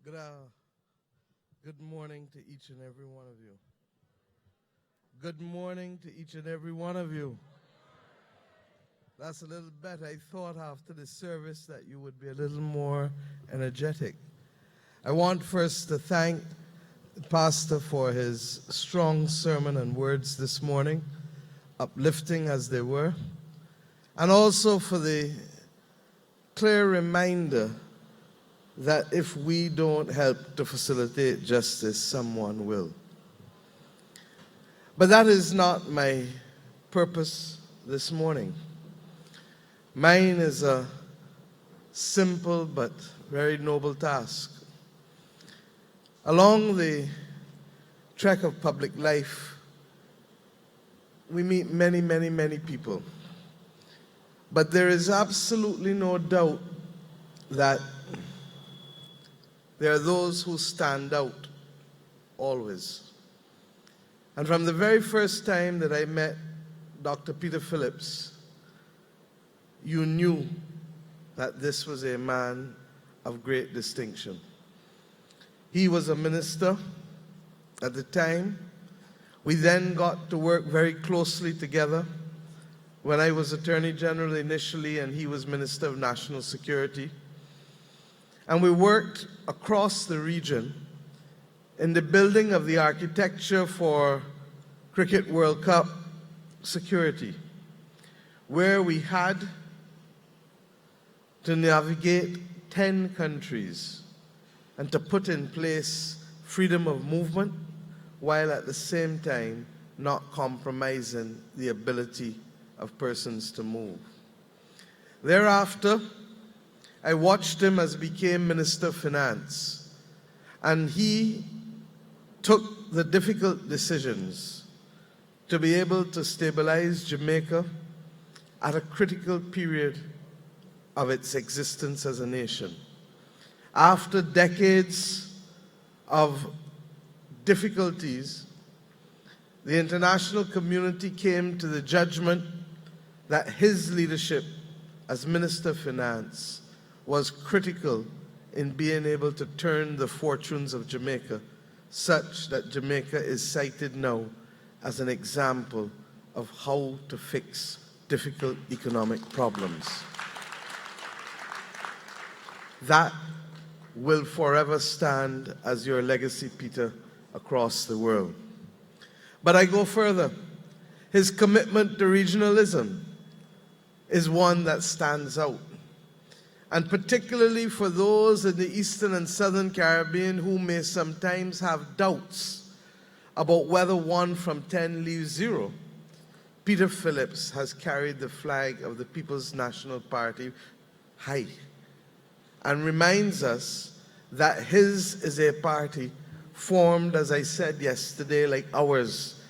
Good, good morning to each and every one of you. Good morning to each and every one of you. That's a little better. I thought after the service that you would be a little more energetic. I want first to thank the pastor for his strong sermon and words this morning, uplifting as they were, and also for the clear reminder that if we don't help to facilitate justice, someone will. But that is not my purpose this morning. Mine is a simple but very noble task. Along the trek of public life, we meet many, many, many people. But there is absolutely no doubt that there are those who stand out always. And from the very first time that I met Dr. Peter Phillips, you knew that this was a man of great distinction. He was a minister at the time. We then got to work very closely together when I was Attorney General initially and he was Minister of National Security. And we worked across the region in the building of the architecture for Cricket World Cup security, where we had to navigate 10 countries and to put in place freedom of movement while at the same time not compromising the ability of persons to move. Thereafter, I watched him as he became Minister of Finance, and he took the difficult decisions to be able to stabilize Jamaica at a critical period of its existence as a nation. After decades of difficulties, the international community came to the judgment that his leadership as Minister of Finance was critical in being able to turn the fortunes of Jamaica such that Jamaica is cited now as an example of how to fix difficult economic problems. That will forever stand as your legacy, Peter, across the world. But I go further. His commitment to regionalism is one that stands out. And particularly for those in the Eastern and Southern Caribbean who may sometimes have doubts about whether 1 from 10 leaves 0, Peter Phillips has carried the flag of the People's National Party high and reminds us that his is a party formed, as I said yesterday, like ours,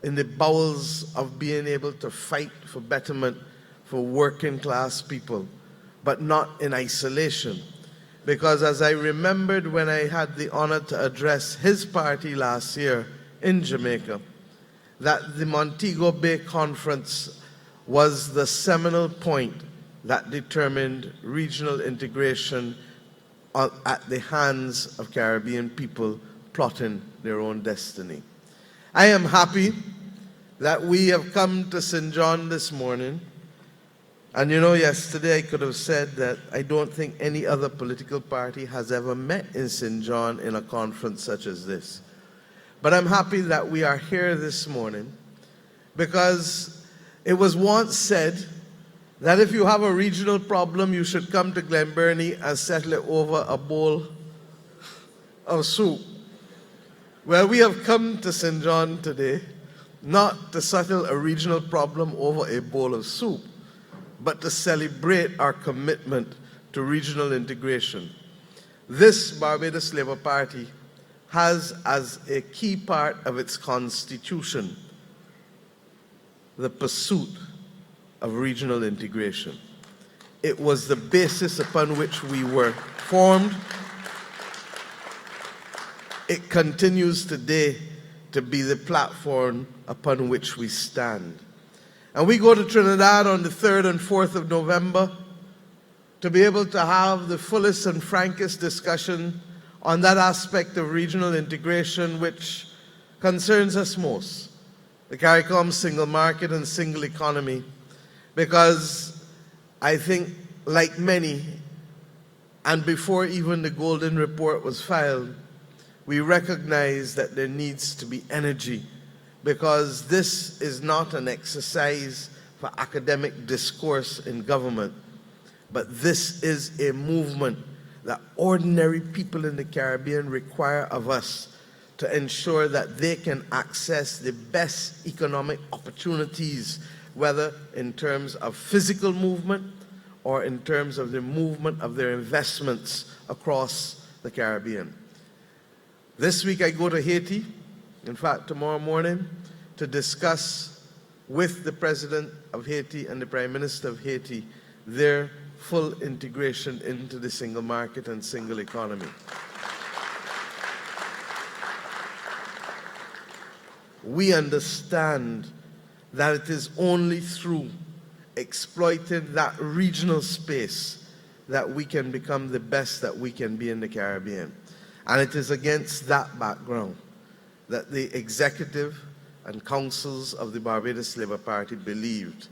in the bowels of being able to fight for betterment for working class people, but not in isolation. Because as I remembered when I had the honor to address his party last year in Jamaica, that the Montego Bay Conference was the seminal point that determined regional integration at the hands of Caribbean people plotting their own destiny. I am happy that we have come to St. John this morning. And you know, yesterday I could have said that I don't think any other political party has ever met in St. John in a conference such as this. But I'm happy that we are here this morning because it was once said that if you have a regional problem, you should come to Glen Burnie and settle it over a bowl of soup. Well, we have come to St. John today not to settle a regional problem over a bowl of soup, but to celebrate our commitment to regional integration. This Barbados Labour Party has as a key part of its constitution the pursuit of regional integration. It was the basis upon which we were formed. It continues today to be the platform upon which we stand. And we go to Trinidad on the 3rd and 4th of November to be able to have the fullest and frankest discussion on that aspect of regional integration which concerns us most, the CARICOM single market and single economy, because I think, like many, and before even the Golden Report was filed, we recognize that there needs to be energy, because this is not an exercise for academic discourse in government, but this is a movement that ordinary people in the Caribbean require of us to ensure that they can access the best economic opportunities, whether in terms of physical movement or in terms of the movement of their investments across the Caribbean. This week I go to Haiti, in fact tomorrow morning, to discuss with the President of Haiti and the Prime Minister of Haiti their full integration into the single market and single economy. We understand that it is only through exploiting that regional space that we can become the best that we can be in the Caribbean. And it is against that background that the executive and councils of the Barbados Labour Party believed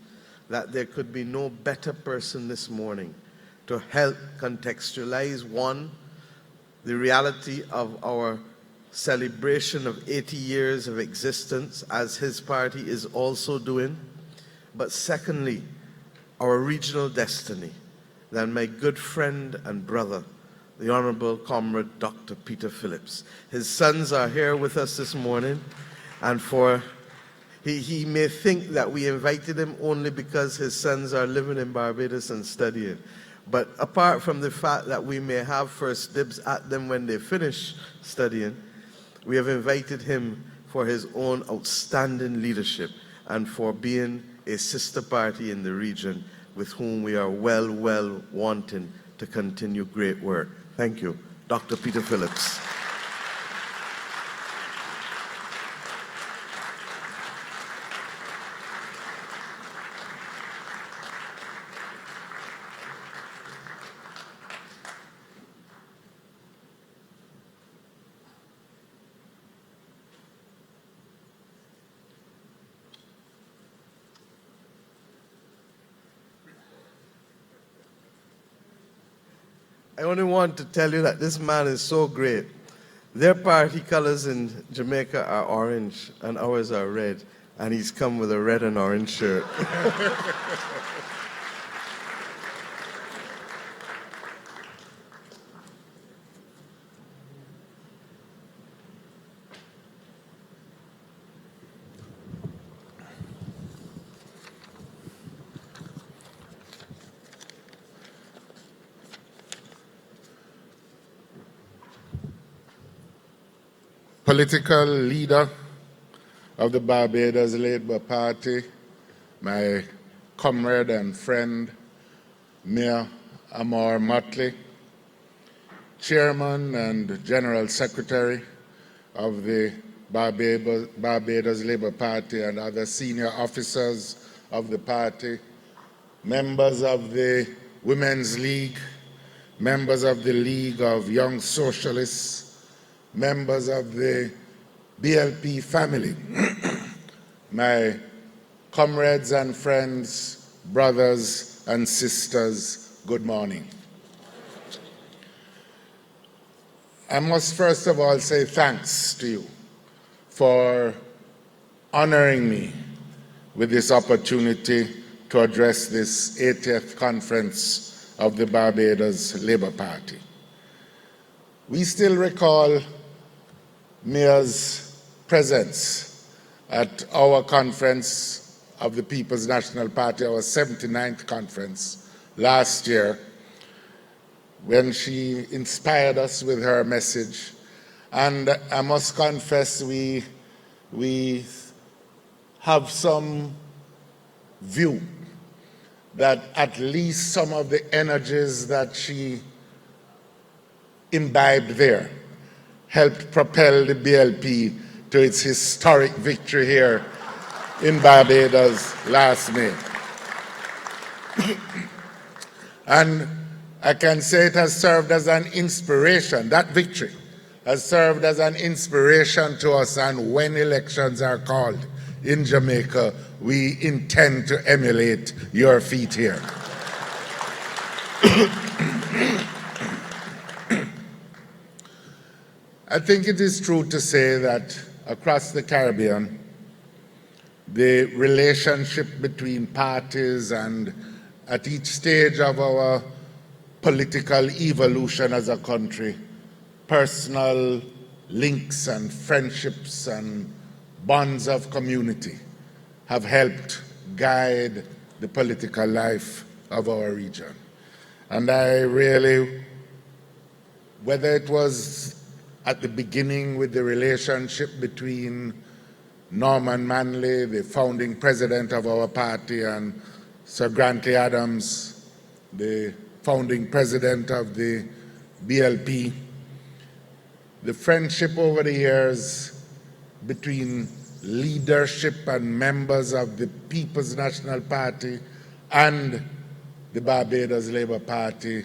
that there could be no better person this morning to help contextualize, one, the reality of our celebration of 80 years of existence, as his party is also doing, but secondly, our regional destiny, than my good friend and brother, the Honorable Comrade Dr. Peter Phillips. His sons are here with us this morning, and he may think that we invited him only because his sons are living in Barbados and studying. But apart from the fact that we may have first dibs at them when they finish studying, we have invited him for his own outstanding leadership and for being a sister party in the region with whom we are well wanting to continue great work. Thank you. Dr. Peter Phillips. I only want to tell you that this man is so great. Their party colors in Jamaica are orange and ours are red, and he's come with a red and orange shirt. Political leader of the Barbados Labour Party, my comrade and friend, Mayor Amor Motley, Chairman and General Secretary of the Barbados Labour Party and other senior officers of the party, members of the Women's League, members of the League of Young Socialists, members of the BLP family, my comrades and friends, brothers and sisters, good morning. I must first of all say thanks to you for honoring me with this opportunity to address this 80th conference of the Barbados Labour Party. We still recall Mayor's presence at our conference of the People's National Party, our 79th conference last year, when she inspired us with her message. And I must confess, we have some view that at least some of the energies that she imbibed there helped propel the BLP to its historic victory here in Barbados last May. And I can say it has served as an inspiration, that victory has served as an inspiration to us, and when elections are called in Jamaica, we intend to emulate your feat here. I think it is true to say that across the Caribbean, the relationship between parties and at each stage of our political evolution as a country, personal links and friendships and bonds of community have helped guide the political life of our region. And I really, whether it was at the beginning with the relationship between Norman Manley, the founding president of our party, and Sir Grantley Adams, the founding president of the BLP, the friendship over the years between leadership and members of the People's National Party and the Barbados Labour Party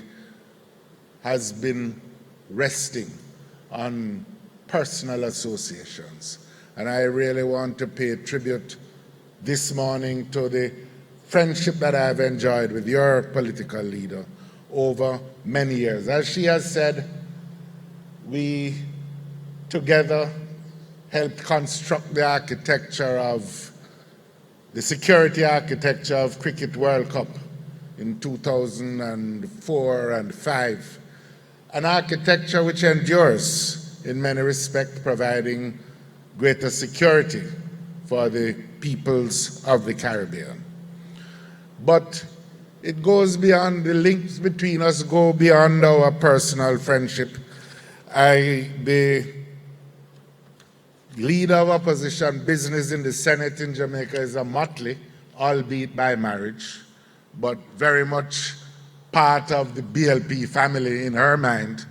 has been resting on personal associations. And I really want to pay tribute this morning to the friendship that I've enjoyed with your political leader over many years. As she has said, we together helped construct the architecture of the security architecture of Cricket World Cup in 2004 and 5. An architecture which endures in many respects, providing greater security for the peoples of the Caribbean. But it goes beyond, the links between us go beyond our personal friendship. The leader of opposition business in the Senate in Jamaica is a motley, albeit by marriage, but very much part of the BLP family in her mind.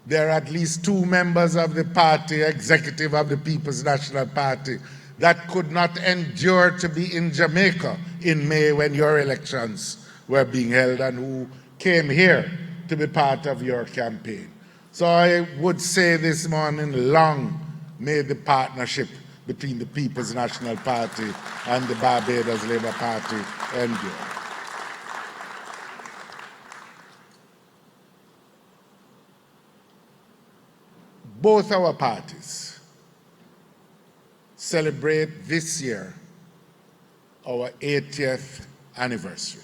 There are at least 2 members of the party, executive of the People's National Party, that could not endure to be in Jamaica in May when your elections were being held, and who came here to be part of your campaign. So I would say this morning, long may the partnership between the People's National Party and the Barbados Labour Party endure. Both our parties celebrate this year our 80th anniversary,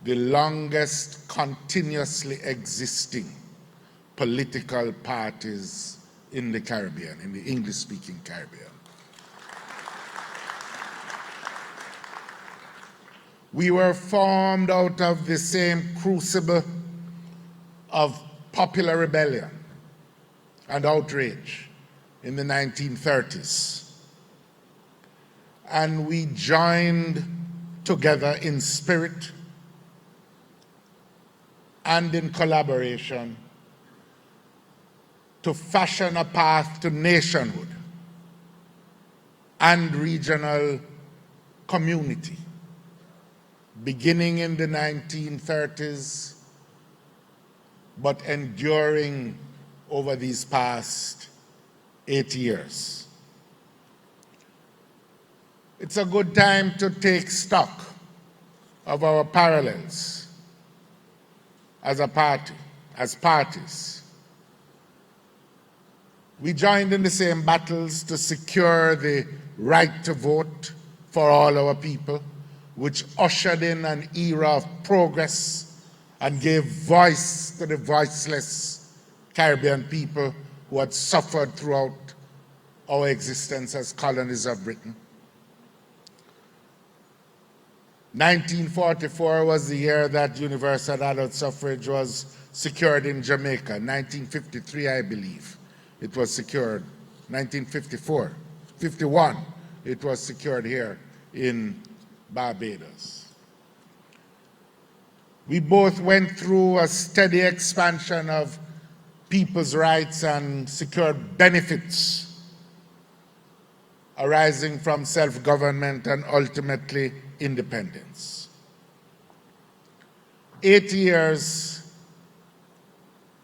the longest continuously existing political parties in the Caribbean, in the English-speaking Caribbean. We were formed out of the same crucible of popular rebellion and outrage in the 1930s. And we joined together in spirit and in collaboration to fashion a path to nationhood and regional community, beginning in the 1930s, but enduring over these past 80 years. It's a good time to take stock of our parallels as a party, as parties. We joined in the same battles to secure the right to vote for all our people, which ushered in an era of progress and gave voice to the voiceless Caribbean people who had suffered throughout our existence as colonies of Britain. 1944 was the year that universal adult suffrage was secured in Jamaica. 1953, I believe, it was secured. 1954, 51, it was secured here in Barbados. We both went through a steady expansion of people's rights and secured benefits arising from self-government and ultimately independence. 80 years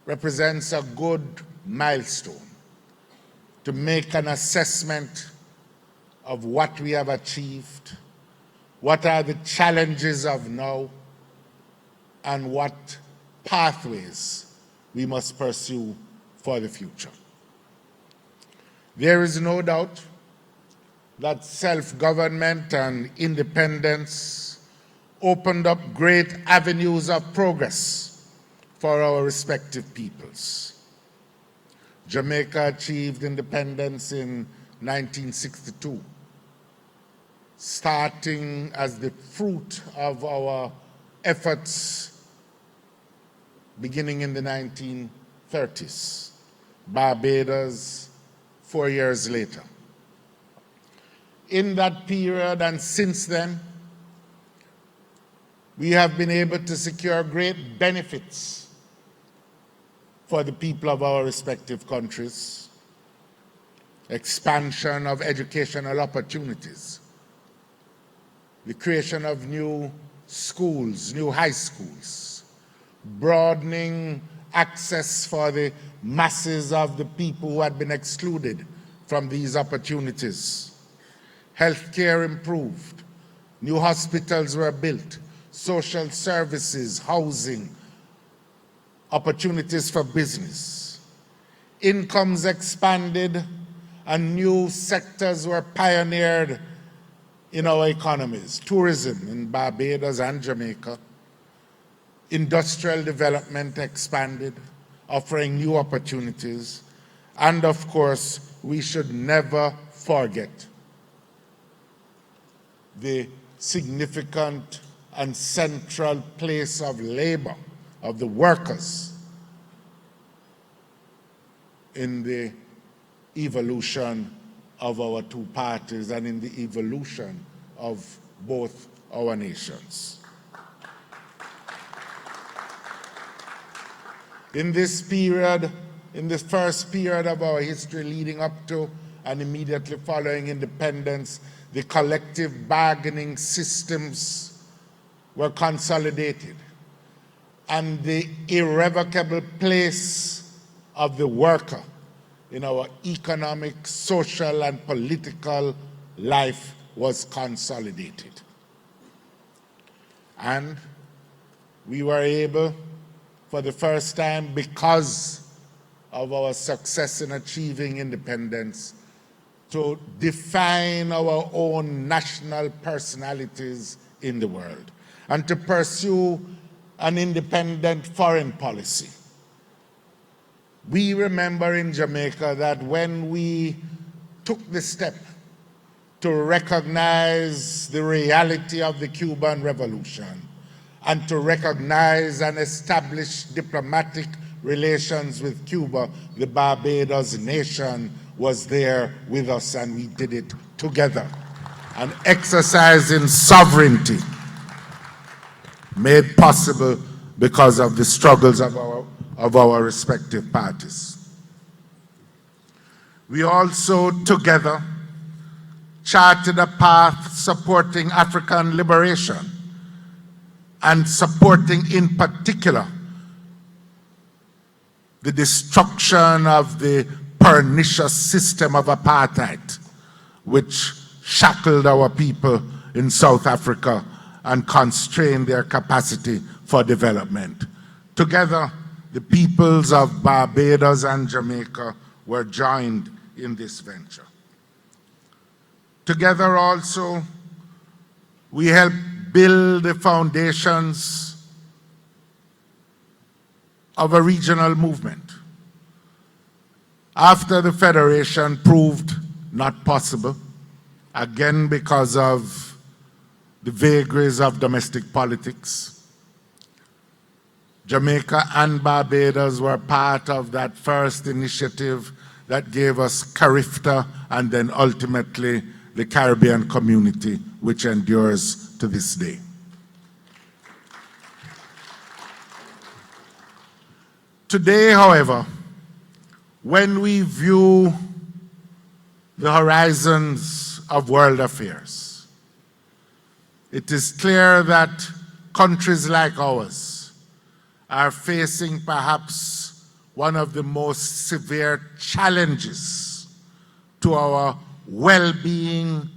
represents a good milestone to make an assessment of what we have achieved, what are the challenges of now, and what pathways we must pursue for the future. There is no doubt that self-government and independence opened up great avenues of progress for our respective peoples. Jamaica achieved independence in 1962, starting as the fruit of our efforts beginning in the 1930s. Barbados 4 years later. In that period and since then, we have been able to secure great benefits for the people of our respective countries. Expansion of educational opportunities, the creation of new schools, new high schools, broadening access for the masses of the people who had been excluded from these opportunities. Healthcare improved, new hospitals were built, social services, housing, opportunities for business. Incomes expanded and new sectors were pioneered in our economies. Tourism in Barbados and Jamaica. Industrial development expanded, offering new opportunities. And of course, we should never forget the significant and central place of labor, of the workers, in the evolution of our two parties and in the evolution of both our nations. In this period, in this first period of our history leading up to and immediately following independence, the collective bargaining systems were consolidated, and the irrevocable place of the worker in our economic, social, and political life was consolidated. And we were able, for the first time, because of our success in achieving independence, to define our own national personalities in the world and to pursue an independent foreign policy. We remember in Jamaica that when we took the step to recognize the reality of the Cuban Revolution and to recognize and establish diplomatic relations with Cuba, the Barbados nation was there with us, and we did it together. An exercise in sovereignty made possible because of the struggles of our respective parties. We also together charted a path supporting African liberation and supporting in particular the destruction of the pernicious system of apartheid, which shackled our people in South Africa and constrained their capacity for development. Together, the peoples of Barbados and Jamaica were joined in this venture. Together also, we helped build the foundations of a regional movement. After the Federation proved not possible, again because of the vagaries of domestic politics, Jamaica and Barbados were part of that first initiative that gave us CARIFTA and then ultimately the Caribbean Community, which endures to this day. Today, however, when we view the horizons of world affairs, it is clear that countries like ours are facing perhaps one of the most severe challenges to our well-being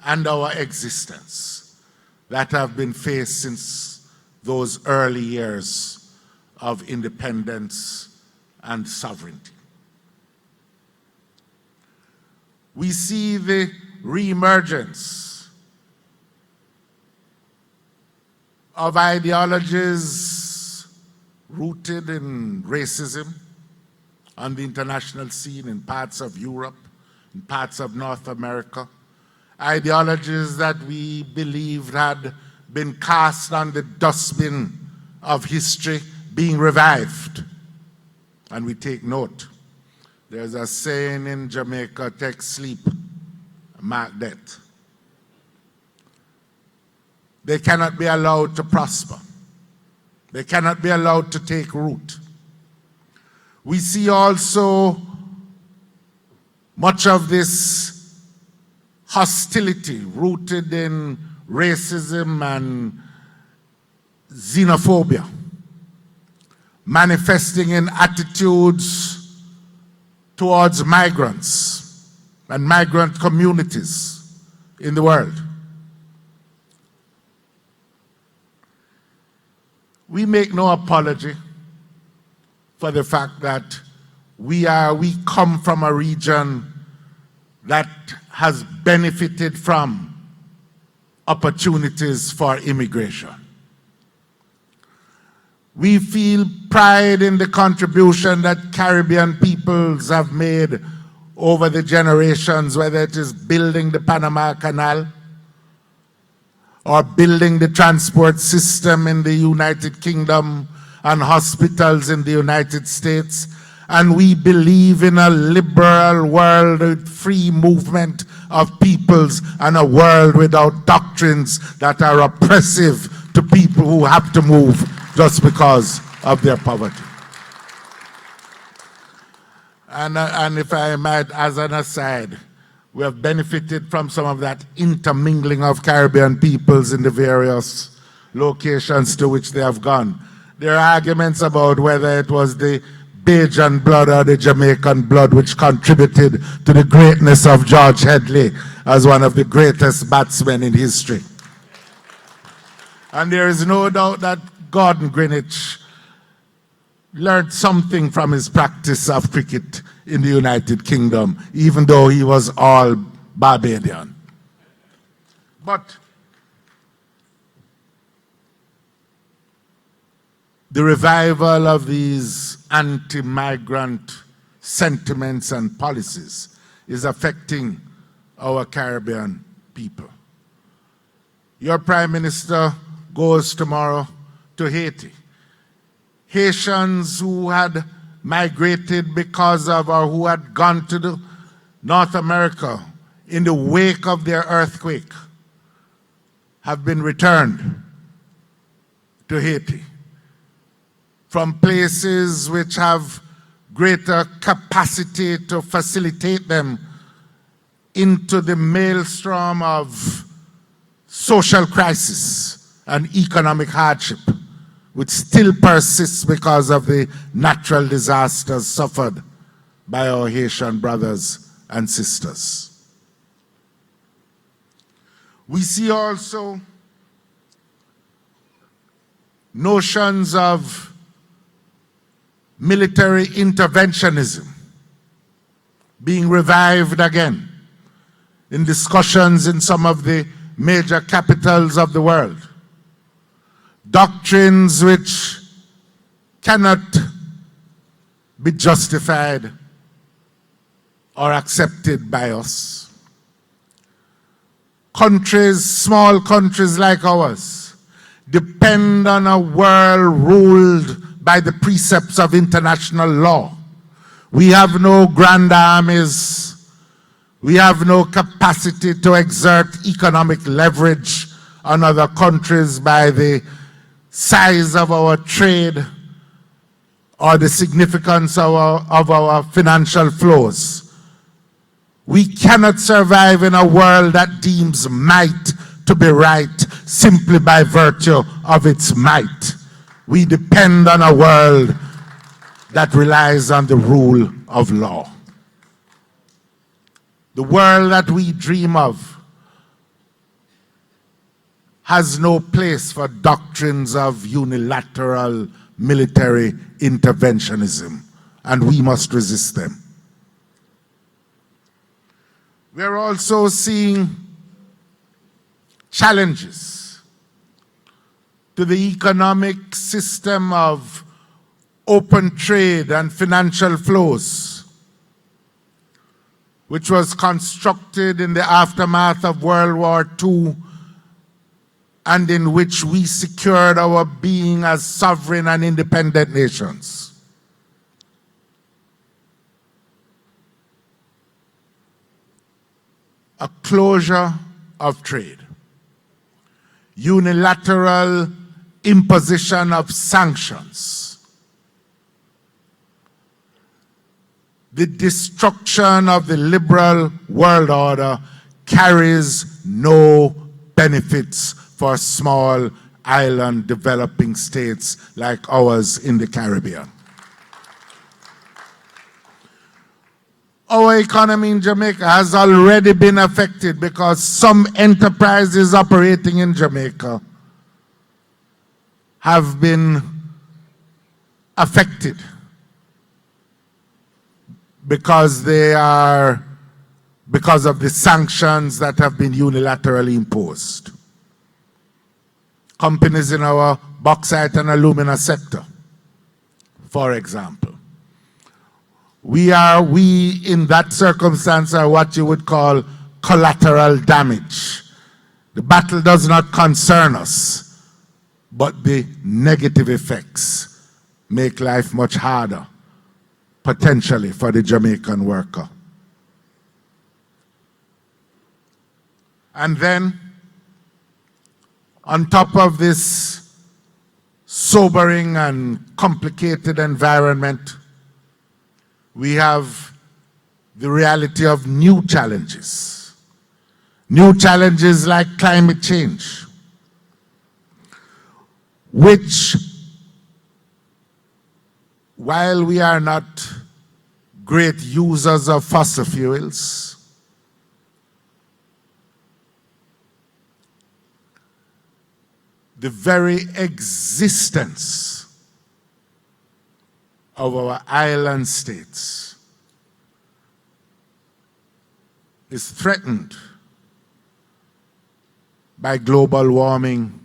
and our existence that have been faced since those early years of independence and sovereignty. We see the reemergence of ideologies rooted in racism on the international scene in parts of Europe, in parts of North America, ideologies that we believed had been cast on the dustbin of history being revived. And we take note. There's a saying in Jamaica, take sleep, mark death. They cannot be allowed to prosper. They cannot be allowed to take root. We see also much of this hostility rooted in racism and xenophobia, manifesting in attitudes towards migrants and migrant communities in the world. We make no apology for the fact that we come from a region that has benefited from opportunities for immigration. We feel pride in the contribution that Caribbean peoples have made over the generations, whether it is building the Panama Canal or building the transport system in the United Kingdom and hospitals in the United States. And we believe in a liberal world with free movement of peoples and a world without doctrines that are oppressive to people who have to move just because of their poverty. And if I might, as an aside, we have benefited from some of that intermingling of Caribbean peoples in the various locations to which they have gone. There are arguments about whether it was the Bajan blood or the Jamaican blood which contributed to the greatness of George Headley as one of the greatest batsmen in history. And there is no doubt that Gordon Greenwich learned something from his practice of cricket in the United Kingdom, even though he was all Barbadian. But the revival of these anti-migrant sentiments and policies is affecting our Caribbean people. Your Prime Minister goes tomorrow to Haiti. Haitians who had migrated because of or who had gone to North America in the wake of their earthquake have been returned to Haiti from places which have greater capacity to facilitate them into the maelstrom of social crisis and economic hardship, which still persists because of the natural disasters suffered by our Haitian brothers and sisters. We see also notions of military interventionism being revived again in discussions in some of the major capitals of the world. Doctrines which cannot be justified or accepted by us. Countries, small countries like ours, depend on a world ruled by the precepts of international law. We have no grand armies. We have no capacity to exert economic leverage on other countries by the size of our trade or the significance of our financial flows. We cannot survive in a world that deems might to be right simply by virtue of its might. We depend on a world that relies on the rule of law. The world that we dream of has no place for doctrines of unilateral military interventionism, and we must resist them. We're also seeing challenges to the economic system of open trade and financial flows, which was constructed in the aftermath of World War II and in which we secured our being as sovereign and independent nations. A closure of trade, unilateral imposition of sanctions, the destruction of the liberal world order carries no benefits for small island developing states like ours in the Caribbean. Our economy in Jamaica has already been affected because some enterprises operating in Jamaica have been affected because of the sanctions that have been unilaterally imposed. Companies in our bauxite and alumina sector, for example. We in that circumstance are what you would call collateral damage. The battle does not concern us, but the negative effects make life much harder, potentially, for the Jamaican worker. And then, on top of this sobering and complicated environment, we have the reality of new challenges. New challenges like climate change, which, while we are not great users of fossil fuels, the very existence of our island states is threatened by global warming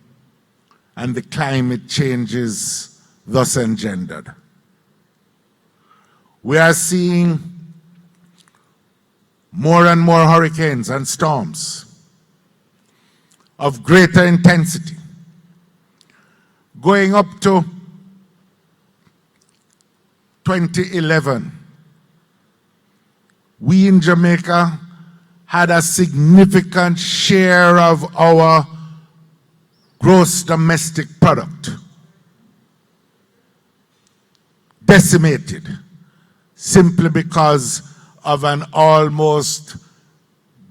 and the climate changes thus engendered. We are seeing more and more hurricanes and storms of greater intensity, going up to 2011, we in Jamaica had a significant share of our gross domestic product decimated simply because of an almost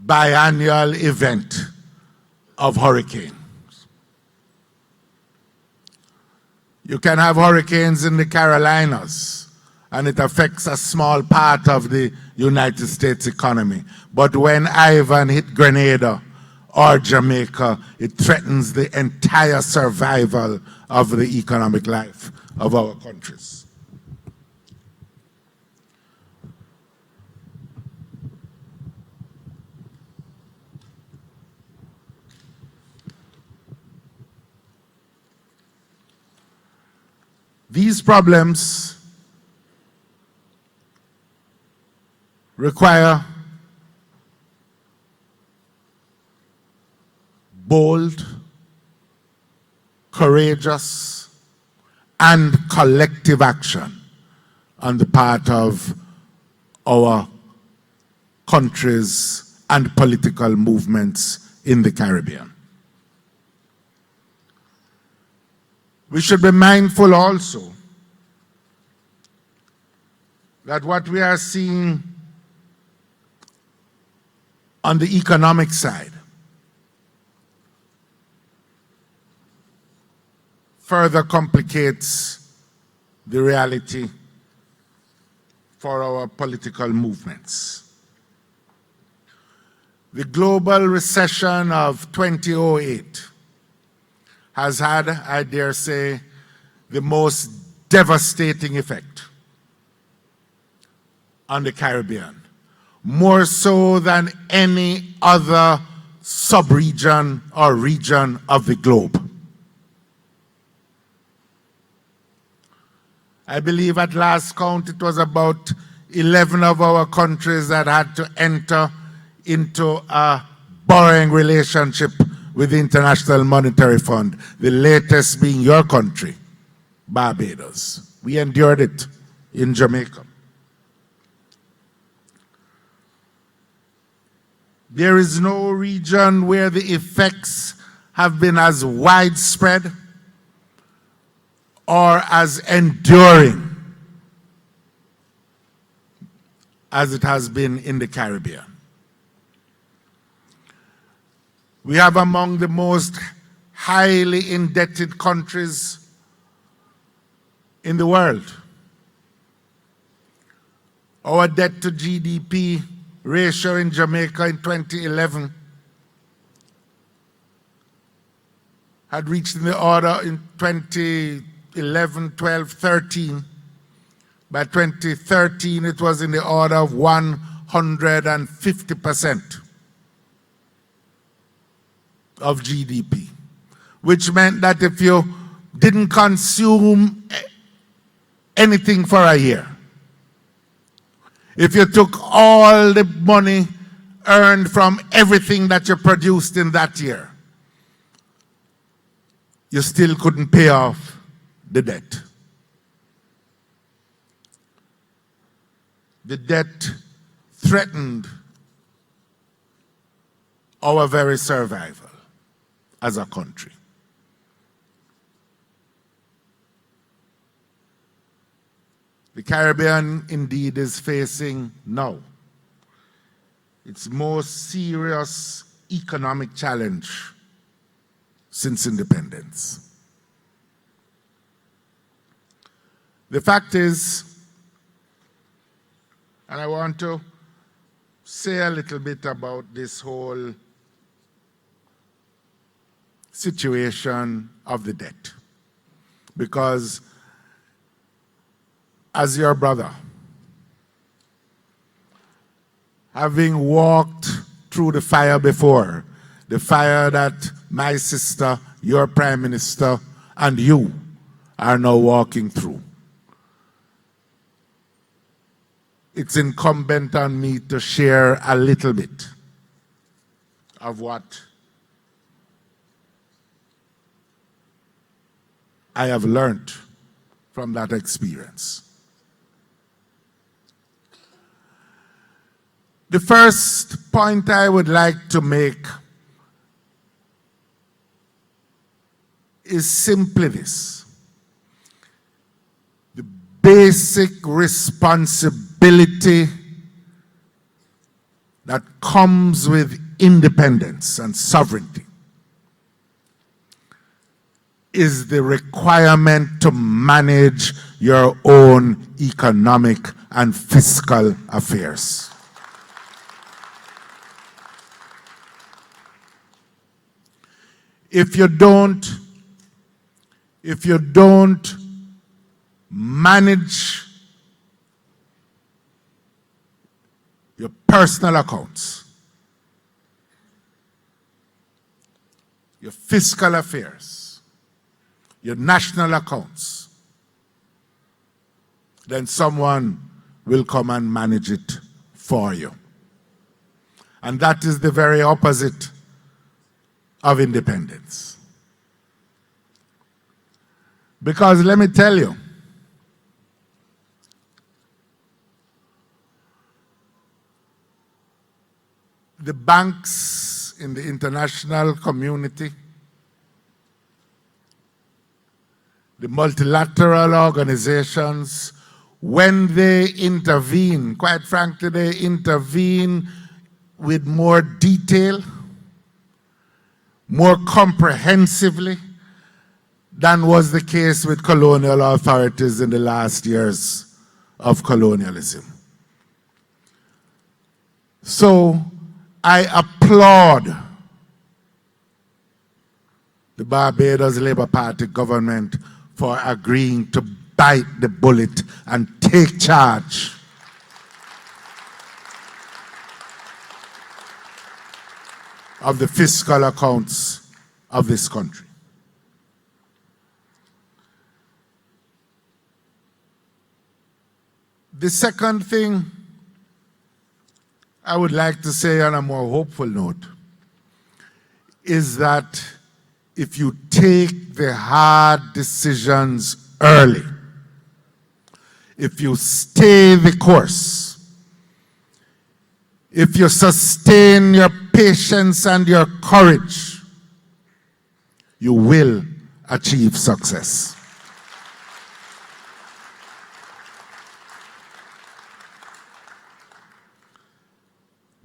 biannual event of hurricane. You can have hurricanes in the Carolinas, and it affects a small part of the United States economy. But when Ivan hit Grenada or Jamaica, it threatens the entire survival of the economic life of our countries. These problems require bold, courageous, and collective action on the part of our countries and political movements in the Caribbean. We should be mindful also that what we are seeing on the economic side further complicates the reality for our political movements. The global recession of 2008 has had, I dare say, the most devastating effect on the Caribbean, more so than any other sub-region or region of the globe. I believe at last count it was about 11 of our countries that had to enter into a borrowing relationship with the International Monetary Fund, the latest being your country, Barbados. We endured it in Jamaica. There is no region where the effects have been as widespread or as enduring as it has been in the Caribbean. We have among the most highly indebted countries in the world. Our debt to GDP ratio in Jamaica in 2011 had reached in the order in 2011, 12, 13. By 2013, it was in the order of 150% of GDP, which meant that if you didn't consume anything for a year, if you took all the money earned from everything that you produced in that year, you still couldn't pay off the debt. The debt threatened our very survival as a country. The Caribbean indeed is facing now its most serious economic challenge since independence. The fact is, and I want to say a little bit about this whole situation of the debt, because as your brother, having walked through the fire before, the fire that my sister, your Prime Minister, and you are now walking through, it's incumbent on me to share a little bit of what I have learned from that experience. The first point I would like to make is simply this: the basic responsibility that comes with independence and sovereignty is the requirement to manage your own economic and fiscal affairs. If you don't manage your personal accounts, your fiscal affairs, your national accounts, then someone will come and manage it for you. And that is the very opposite of independence. Because let me tell you, the banks in the international community, the multilateral organizations, when they intervene, quite frankly, they intervene with more detail, more comprehensively than was the case with colonial authorities in the last years of colonialism. So I applaud the Barbados Labour Party government for agreeing to bite the bullet and take charge of the fiscal accounts of this country. The second thing I would like to say on a more hopeful note is that if you take the hard decisions early, if you stay the course, if you sustain your patience and your courage, you will achieve success.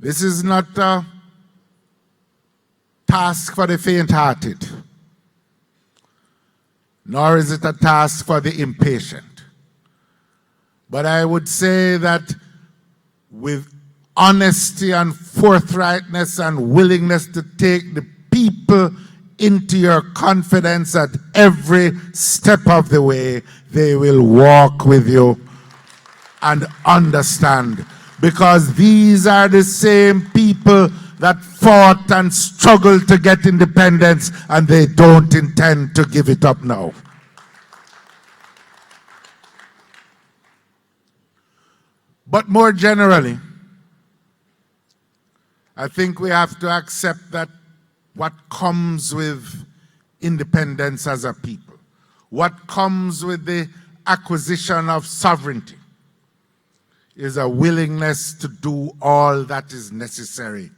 This is not a task for the faint-hearted, nor is it a task for the impatient. But I would say that with honesty and forthrightness and willingness to take the people into your confidence at every step of the way, they will walk with you and understand. Because these are the same people that fought and struggled to get independence, and they don't intend to give it up now. But more generally, I think we have to accept that what comes with independence as a people, what comes with the acquisition of sovereignty, is a willingness to do all that is necessary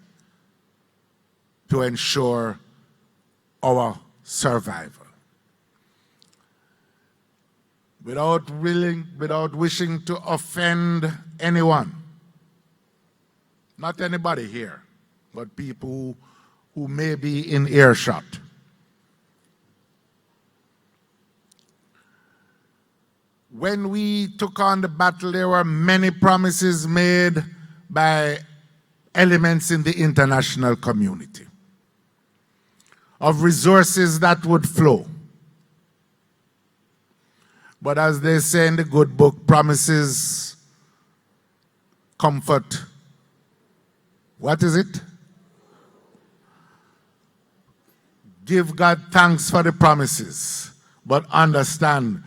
to ensure our survival. Without wishing to offend anyone, not anybody here, but people who may be in earshot. When we took on the battle, there were many promises made by elements in the international community of resources that would flow. But as they say in the good book, promises comfort. What is it? Give God thanks for the promises, but understand,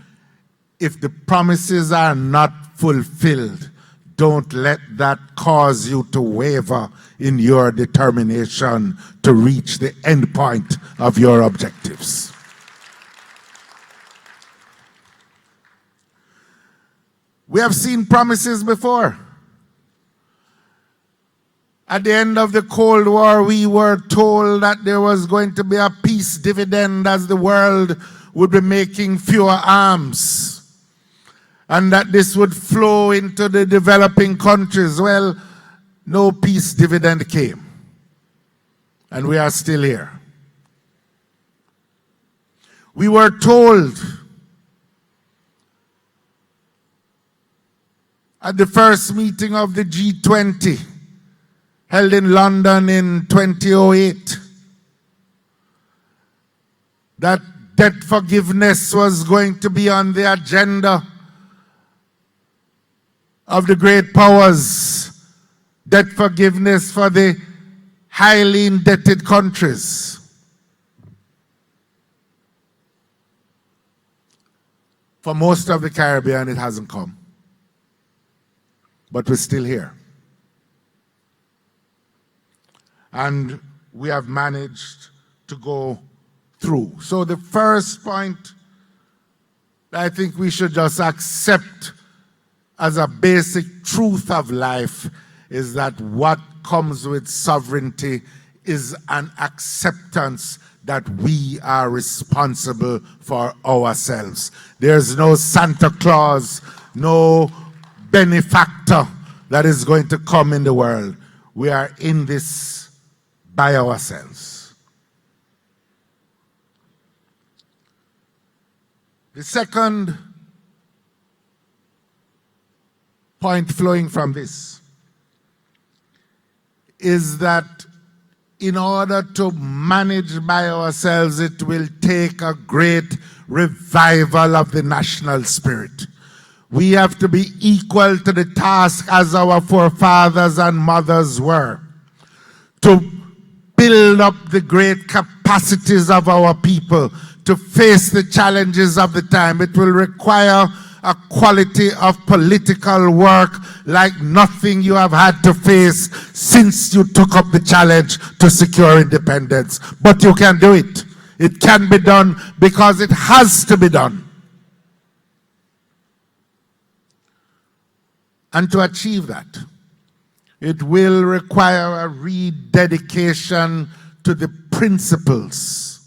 if the promises are not fulfilled, don't let that cause you to waver in your determination to reach the end point of your objectives. We have seen promises before. At the end of the Cold War, we were told that there was going to be a peace dividend as the world would be making fewer arms, and that this would flow into the developing countries. Well, no peace dividend came, and we are still here. We were told at the first meeting of the G20 held in London in 2008 that debt forgiveness was going to be on the agenda of the great powers, debt forgiveness for the highly indebted countries. For most of the Caribbean, it hasn't come. But we're still here. And we have managed to go through. So the first point I think we should just accept as a basic truth of life is that what comes with sovereignty is an acceptance that we are responsible for ourselves. There's no Santa Claus, no benefactor that is going to come in the world. We are in this by ourselves. The second point flowing from this is that in order to manage by ourselves, it will take a great revival of the national spirit. We have to be equal to the task as our forefathers and mothers were, to build up the great capacities of our people to face the challenges of the time. It will require a quality of political work like nothing you have had to face since you took up the challenge to secure independence. But you can do it. It can be done because it has to be done. And to achieve that, it will require a rededication to the principles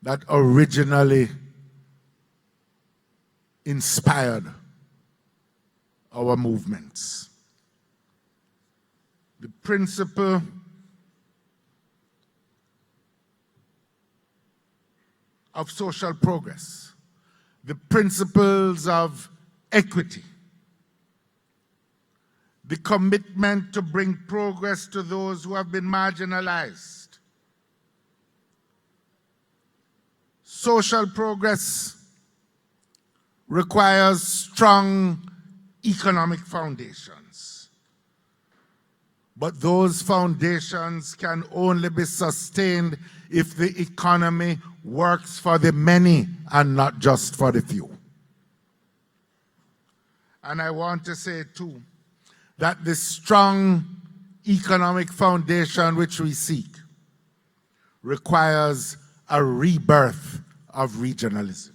that originally inspired our movements. The principle of social progress, the principles of equity, the commitment to bring progress to those who have been marginalized. Social progress requires strong economic foundations. But those foundations can only be sustained if the economy works for the many and not just for the few. And I want to say too, that the strong economic foundation which we seek requires a rebirth of regionalism.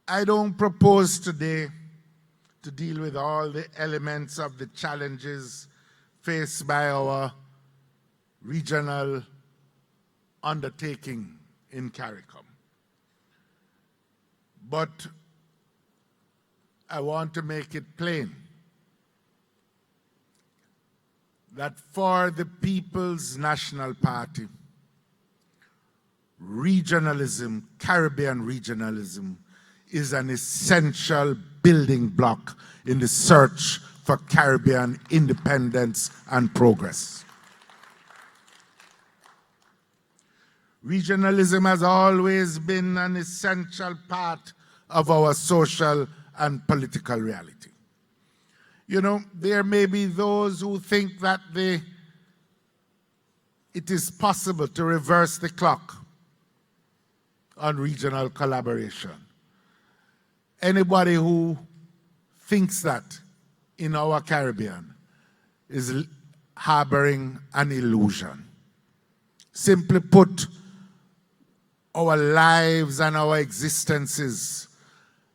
I don't propose today to deal with all the elements of the challenges faced by our regional undertaking in CARICOM. But I want to make it plain that for the People's National Party, regionalism, Caribbean regionalism, is an essential building block in the search for Caribbean independence and progress. Regionalism has always been an essential part of our social and political reality. You know, there may be those who think that it is possible to reverse the clock on regional collaboration. Anybody who thinks that in our Caribbean is harboring an illusion. Simply put, our lives and our existences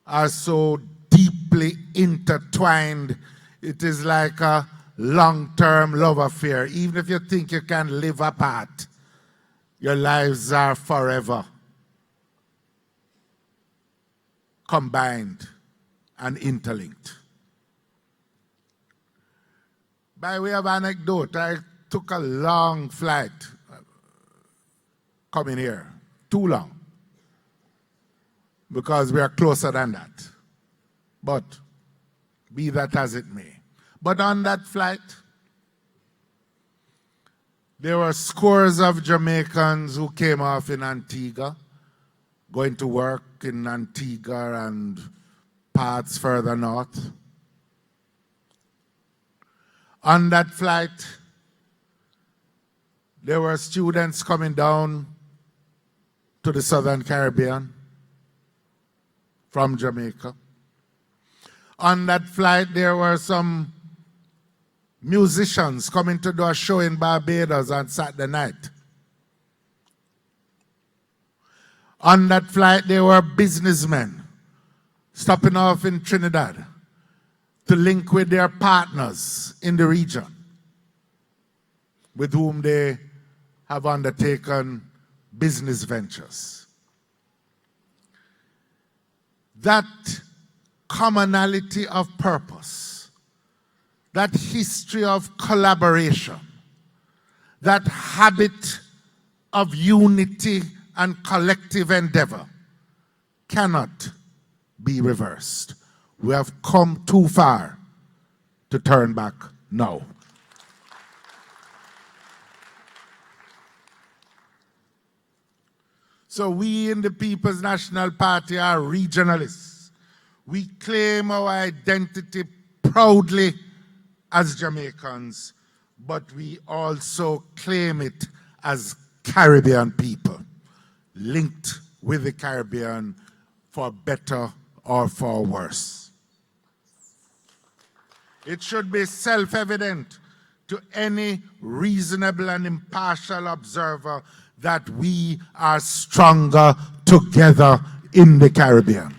are so deeply intertwined. It is like a long-term love affair. Even if you think you can live apart, your lives are forever combined and interlinked. By way of anecdote, I took a long flight coming here, too long, because we are closer than that. But be that as it may. But on that flight, there were scores of Jamaicans who came off in Antigua, going to work in Antigua and parts further north. On that flight, there were students coming down to the Southern Caribbean from Jamaica. On that flight, there were some musicians coming to do a show in Barbados on Saturday night. On that flight, there were businessmen stopping off in Trinidad to link with their partners in the region with whom they have undertaken business ventures. That commonality of purpose, that history of collaboration, that habit of unity and collective endeavor cannot be reversed. We have come too far to turn back now. So we in the People's National Party are regionalists. We claim our identity proudly as Jamaicans, but we also claim it as Caribbean people, linked with the Caribbean for better or for worse. It should be self-evident to any reasonable and impartial observer that we are stronger together in the Caribbean.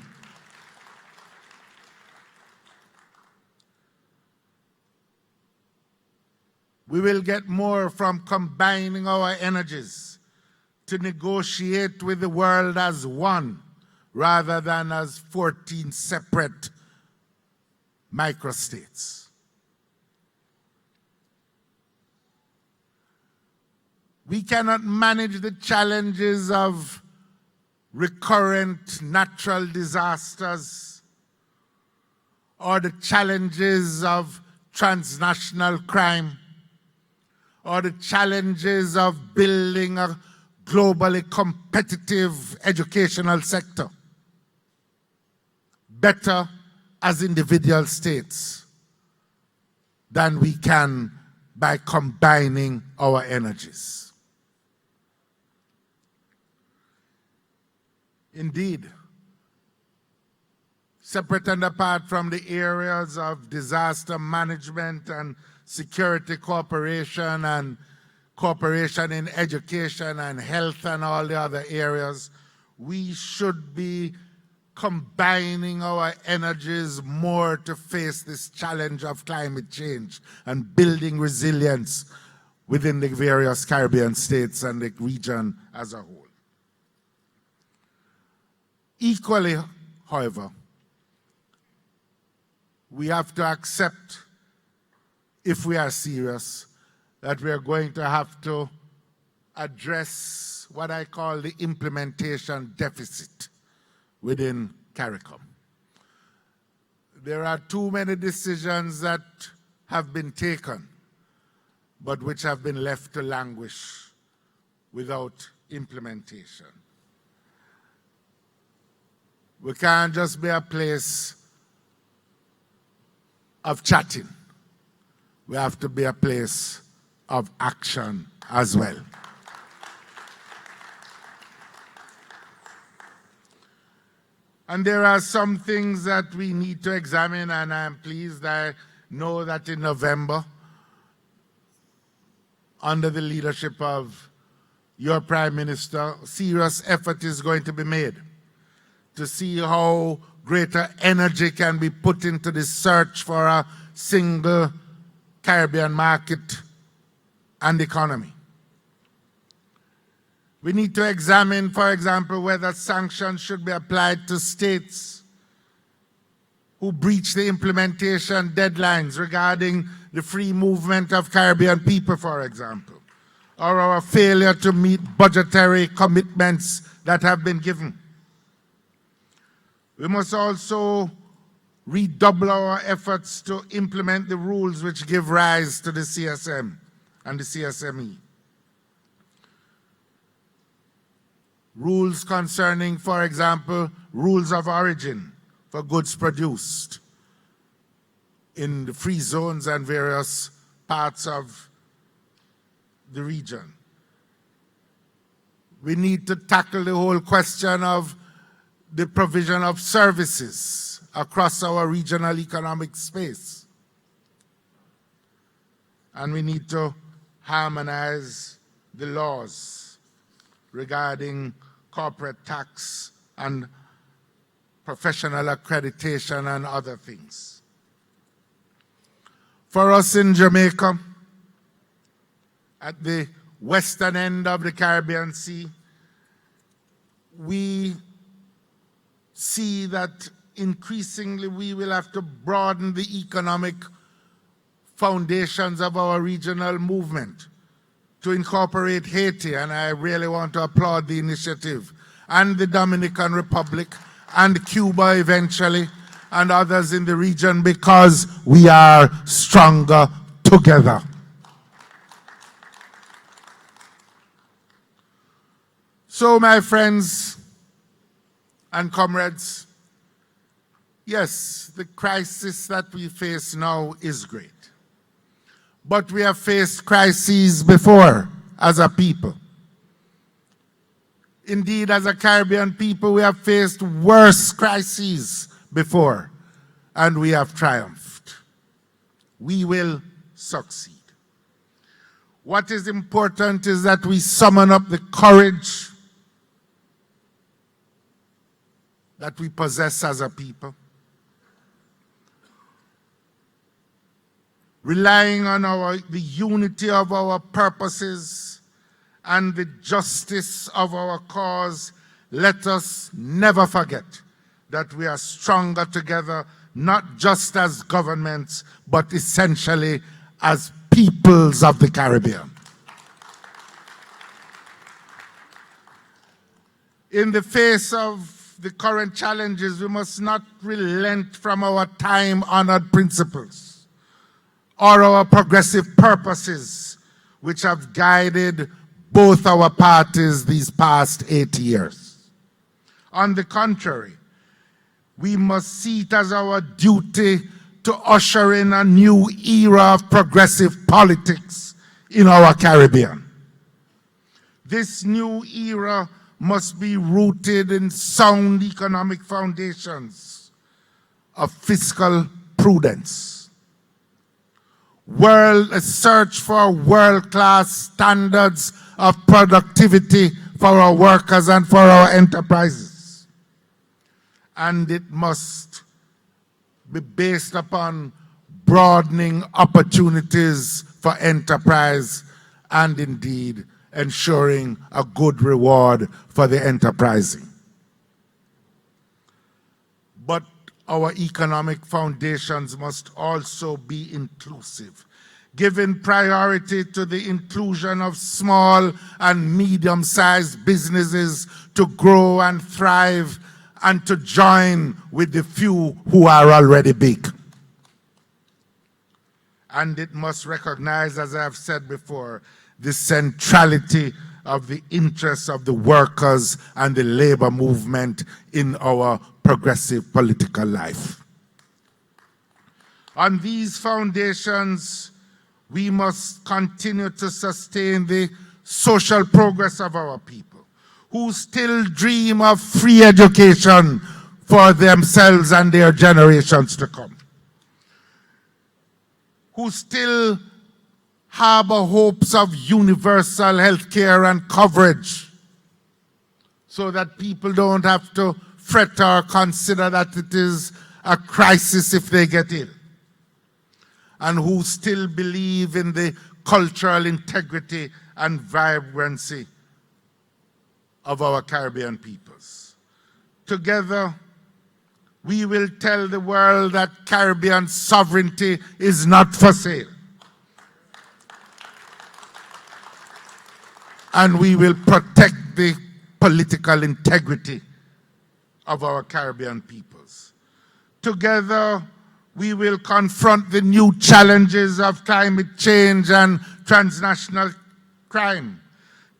We will get more from combining our energies to negotiate with the world as one rather than as 14 separate microstates. We cannot manage the challenges of recurrent natural disasters or the challenges of transnational crime or the challenges of building a globally competitive educational sector better as individual states than we can by combining our energies. Indeed, separate and apart from the areas of disaster management and security cooperation and cooperation in education and health and all the other areas, we should be combining our energies more to face this challenge of climate change and building resilience within the various Caribbean states and the region as a whole. Equally, however, we have to accept, if we are serious, that we are going to have to address what I call the implementation deficit within CARICOM. There are too many decisions that have been taken, but which have been left to languish without implementation. We can't just be a place of chatting. We have to be a place of action as well. And there are some things that we need to examine, and I am pleased I know that in November, under the leadership of your Prime Minister, serious effort is going to be made to see how greater energy can be put into the search for a single Caribbean market and economy. We need to examine, for example, whether sanctions should be applied to states who breach the implementation deadlines regarding the free movement of Caribbean people, for example, or our failure to meet budgetary commitments that have been given. We must also redouble our efforts to implement the rules which give rise to the CSM and the CSME. Rules concerning, for example, rules of origin for goods produced in the free zones and various parts of the region. We need to tackle the whole question of the provision of services across our regional economic space. And we need to harmonize the laws regarding corporate tax and professional accreditation and other things. For us in Jamaica, at the western end of the Caribbean Sea, we see that increasingly we will have to broaden the economic foundations of our regional movement to incorporate Haiti, and I really want to applaud the initiative, and the Dominican Republic, and Cuba eventually, and others in the region, because we are stronger together. So, my friends and comrades, yes, the crisis that we face now is great. But we have faced crises before as a people. Indeed, as a Caribbean people, we have faced worse crises before, and we have triumphed. We will succeed. What is important is that we summon up the courage that we possess as a people, relying on the unity of our purposes and the justice of our cause. Let us never forget that we are stronger together, not just as governments, but essentially as peoples of the Caribbean. In the face of the current challenges, we must not relent from our time-honored principles or our progressive purposes, which have guided both our parties these past 8 years. On the contrary, we must see it as our duty to usher in a new era of progressive politics in our Caribbean. This new era must be rooted in sound economic foundations of fiscal prudence, a search for world-class standards of productivity for our workers and for our enterprises. And it must be based upon broadening opportunities for enterprise and indeed ensuring a good reward for the enterprising. But our economic foundations must also be inclusive, giving priority to the inclusion of small and medium-sized businesses to grow and thrive and to join with the few who are already big. And it must recognize, as I have said before, the centrality of the interests of the workers and the labor movement in our progressive political life. On these foundations, we must continue to sustain the social progress of our people, who still dream of free education for themselves and their generations to come, who still harbor hopes of universal health care and coverage so that people don't have to fret or consider that it is a crisis if they get ill, and who still believe in the cultural integrity and vibrancy of our Caribbean peoples. Together, we will tell the world that Caribbean sovereignty is not for sale. And we will protect the political integrity of our Caribbean peoples. Together, we will confront the new challenges of climate change and transnational crime.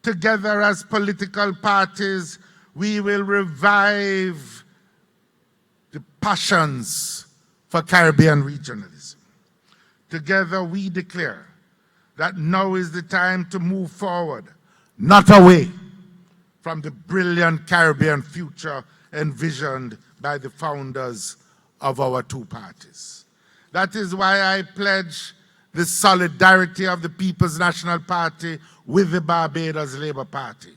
Together as political parties, we will revive the passions for Caribbean regionalism. Together, we declare that now is the time to move forward, not away from the brilliant Caribbean future envisioned by the founders of our two parties. That is why I pledge the solidarity of the People's National Party with the Barbados Labour Party.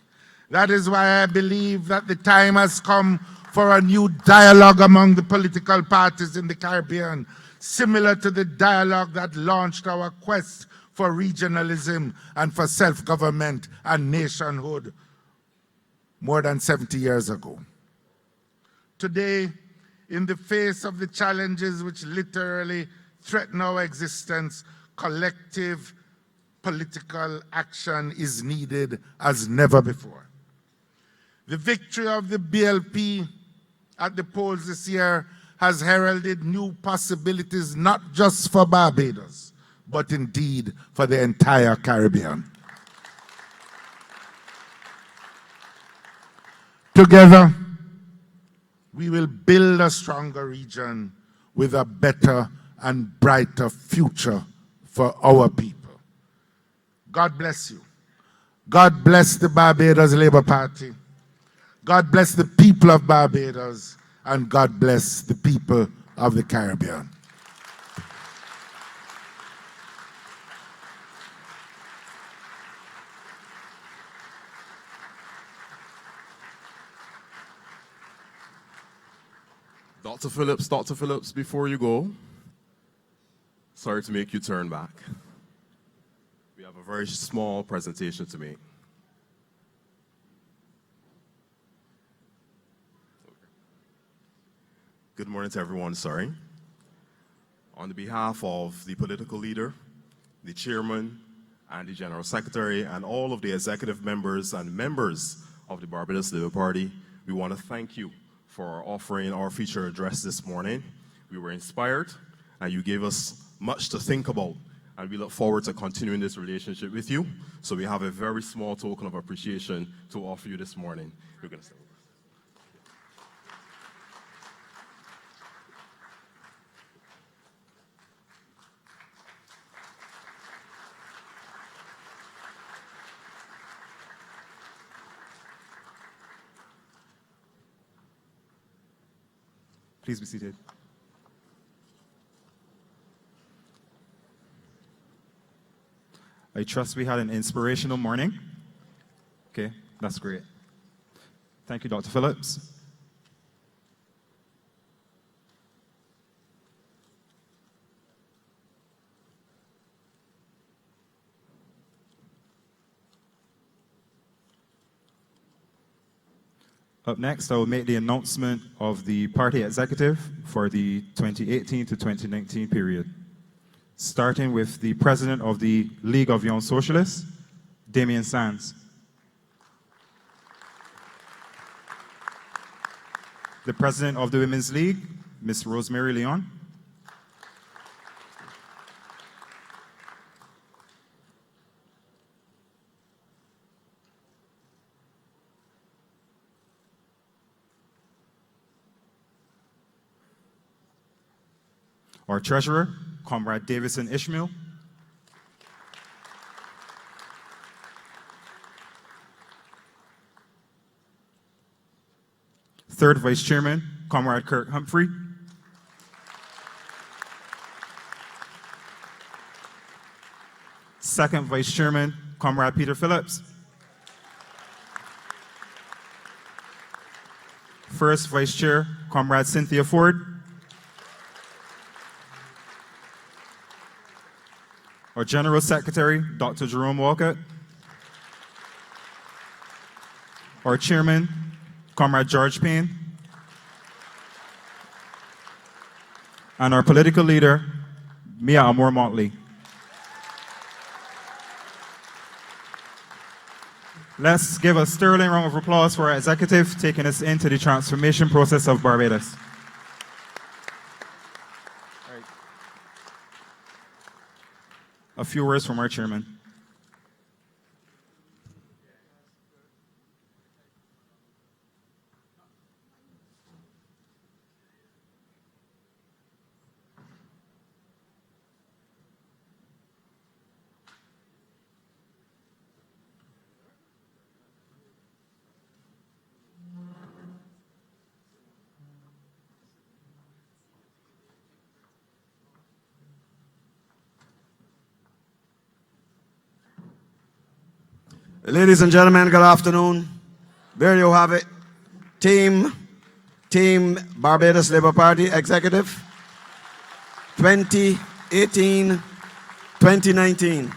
That is why I believe that the time has come for a new dialogue among the political parties in the Caribbean, similar to the dialogue that launched our quest for regionalism and for self-government and nationhood more than 70 years ago. Today, in the face of the challenges which literally threaten our existence, collective political action is needed as never before. The victory of the BLP at the polls this year has heralded new possibilities not just for Barbados, but indeed for the entire Caribbean. Together, we will build a stronger region with a better and brighter future for our people. God bless you. God bless the Barbados Labour Party. God bless the people of Barbados, and God bless the people of the Caribbean. Dr. Phillips, before you go, sorry to make you turn back. We have a very small presentation to make. Good morning to everyone, sorry. On behalf of the political leader, the chairman, and the general secretary, and all of the executive members and members of the Barbados Labour Party, we want to thank you for offering our feature address this morning. We were inspired, and you gave us much to think about, and we look forward to continuing this relationship with you. So we have a very small token of appreciation to offer you this morning. We're going to start. Please be seated. I trust we had an inspirational morning. Okay, that's great. Thank you, Dr. Phillips. Up next, I will make the announcement of the party executive for the 2018 to 2019 period, starting with the president of the League of Young Socialists, Damian Sands. The president of the Women's League, Ms. Rosemary Leon. Our treasurer, Comrade Davison Ishmael. Third vice chairman, Comrade Kirk Humphrey. Second vice chairman, Comrade Peter Phillips. First vice chair, Comrade Cynthia Ford. Our General Secretary, Dr. Jerome Walcott. Our Chairman, Comrade George Payne. And our political leader, Mia Amor Motley. Let's give a sterling round of applause for our executive taking us into the transformation process of Barbados. A few words from our chairman. Ladies and gentlemen, good afternoon. There you have it. Team Barbados Labour Party Executive, 2018-2019.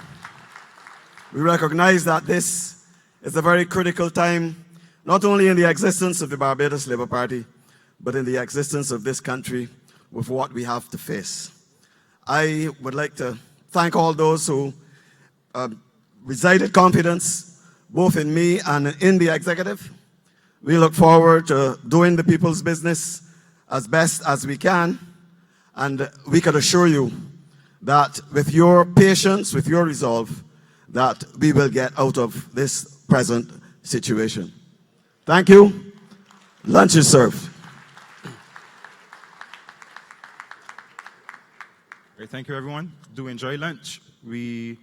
We recognize that this is a very critical time, not only in the existence of the Barbados Labour Party, but in the existence of this country with what we have to face. I would like to thank all those who resided confidence both in me and in the executive. We look forward to doing the people's business as best as we can, and we can assure you that with your patience, with your resolve, that we will get out of this present situation. Thank you. Lunch is served. Great, thank you, everyone. Do enjoy lunch. We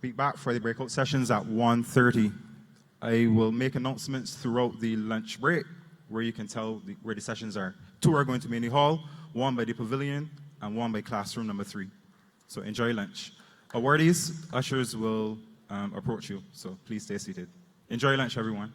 be back for the breakout sessions at 1:30. I will make announcements throughout the lunch break where you can tell where the sessions are. 2 are going to Mini Hall, 1 by the pavilion, and 1 by classroom number 3. So enjoy lunch. Awardees, ushers will approach you, so please stay seated. Enjoy lunch, everyone.